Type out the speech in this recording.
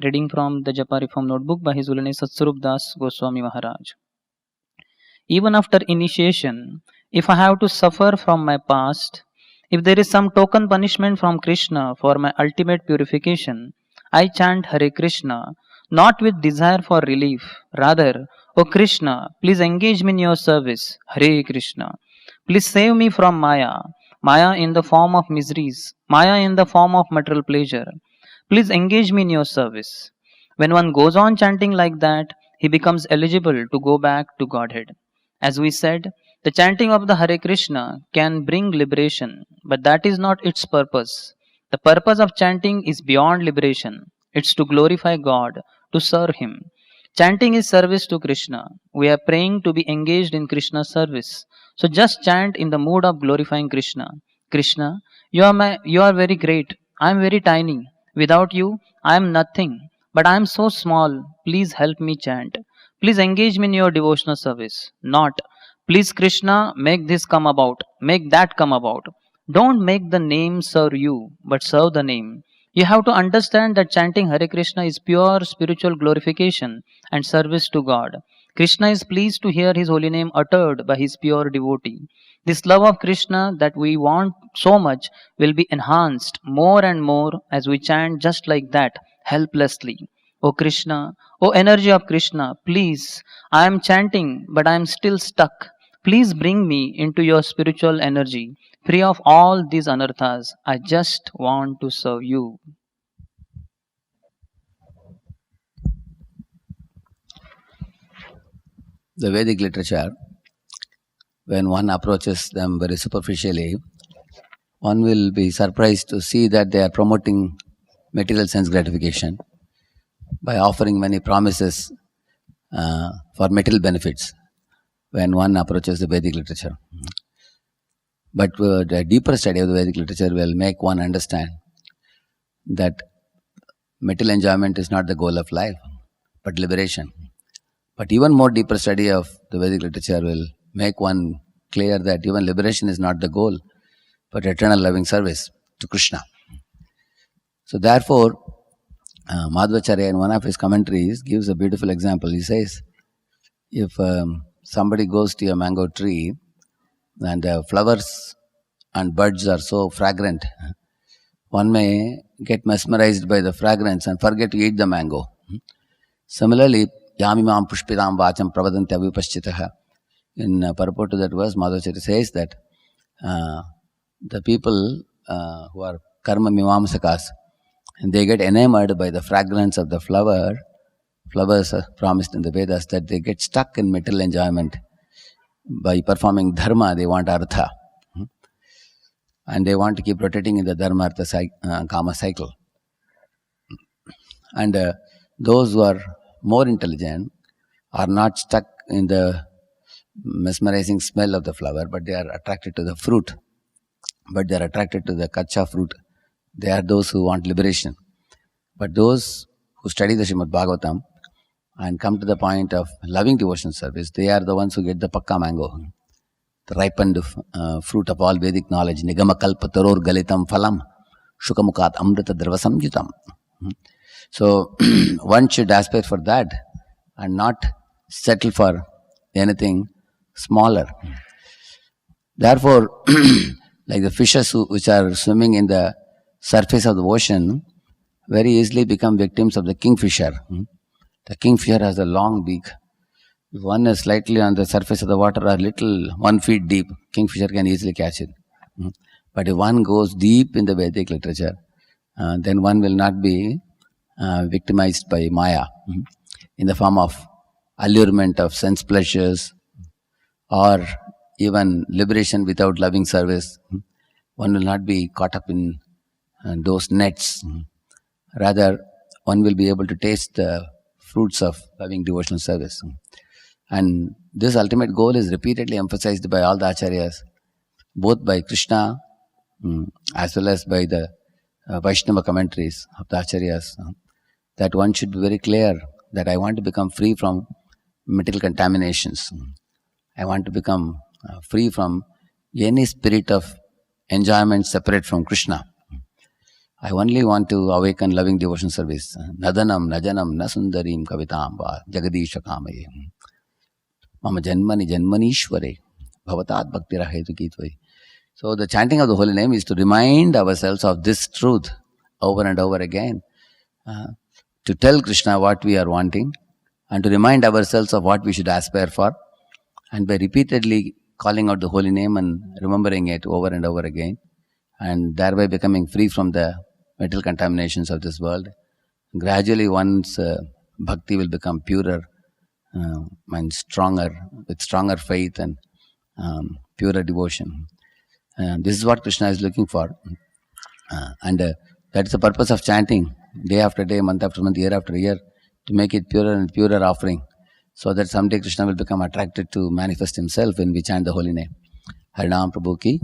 Reading from the Japa Reform Notebook by His Holiness Satswarup Das Goswami Maharaj. Even after initiation, if I have to suffer from my past, if there is some token punishment from Krishna for my ultimate purification, I chant Hare Krishna, not with desire for relief. Rather, O Krishna, please engage me in your service. Hare Krishna. Please save me from Maya, Maya in the form of miseries, Maya in the form of material pleasure. Please engage me in your service. When one goes on chanting like that, he becomes eligible to go back to Godhead. As we said, the chanting of the Hare Krishna can bring liberation, but that is not its purpose. The purpose of chanting is beyond liberation. It's to glorify God, to serve Him. Chanting is service to Krishna. We are praying to be engaged in Krishna's service. So just chant in the mood of glorifying Krishna. Krishna, you are very great. I am very tiny. Without you, I am nothing. But I am so small. Please help me chant. Please engage me in your devotional service. Not, please Krishna, make this come about, make that come about. Don't make the name serve you, but serve the name. You have to understand that chanting Hare Krishna is pure spiritual glorification and service to God. Krishna is pleased to hear his holy name uttered by his pure devotee. This love of Krishna that we want so much will be enhanced more and more as we chant just like that, helplessly. O Krishna, O energy of Krishna, please, I am chanting, but I am still stuck. Please bring me into your spiritual energy, free of all these anarthas. I just want to serve you. The Vedic literature, when one approaches them very superficially, one will be surprised to see that they are promoting material sense gratification by offering many promises for material benefits when one approaches the Vedic literature. But the deeper study of the Vedic literature will make one understand that material enjoyment is not the goal of life, but liberation. But even more deeper study of the Vedic literature will make one clear that even liberation is not the goal, but eternal loving service to Krishna. So therefore, Madhvacharya in one of his commentaries gives a beautiful example. He says, if somebody goes to a mango tree and the flowers and buds are so fragrant, one may get mesmerized by the fragrance and forget to eat the mango. Similarly, Yamimam pushpitam vacham pravadanti avipaschitaha. In purport to that verse, Madhvacharya says that the people who are karma mimamsakas, and they get enamored by the fragrance of the flowers are promised in the Vedas, that they get stuck in material enjoyment. By performing dharma, they want artha. And they want to keep rotating in the dharma, artha, kama cycle. And those who are more intelligent are not stuck in the mesmerizing smell of the flower, but they are attracted to the fruit. But they are attracted to the kacha fruit. They are those who want liberation. But those who study the Srimad Bhagavatam and come to the point of loving devotional service, they are the ones who get the pakka mango, the ripened fruit of all Vedic knowledge. Nigama kalpa taror galitam phalam shukamukat amrita dravasam yutam. So one should aspire for that and not settle for anything smaller. Therefore, like the fishes which are swimming in the surface of the ocean, very easily become victims of the kingfisher. The kingfisher has a long beak. If one is slightly on the surface of the water or little 1 feet deep, kingfisher can easily catch it. But if one goes deep in the Vedic literature, then one will not be victimized by Maya in the form of allurement of sense pleasures or even liberation without loving service. One will not be caught up in those nets. Rather, one will be able to taste the fruits of loving devotional service. And this ultimate goal is repeatedly emphasized by all the acharyas, both by Krishna as well as by the Vaishnava commentaries of the acharyas, that one should be very clear that I want to become free from material contaminations. I want to become free from any spirit of enjoyment separate from Krishna. I only want to awaken loving devotion service. Nadanam, najanam, nasundarim kavitam va jagadisha kamaye. Mama janmani janmanishware. Bhavatat bhakti rahetu kitvai. So the chanting of the holy name is to remind ourselves of this truth over and over again. To tell Krishna what we are wanting and to remind ourselves of what we should aspire for. And by repeatedly calling out the holy name and remembering it over and over again, and thereby becoming free from the metal contaminations of this world, gradually one's bhakti will become purer and stronger, with stronger faith and purer devotion. This is what Krishna is looking for. And that's the purpose of chanting day after day, month after month, year after year, to make it purer and purer offering, so that someday Krishna will become attracted to manifest himself when we chant the holy name. Harinam Prabhu ki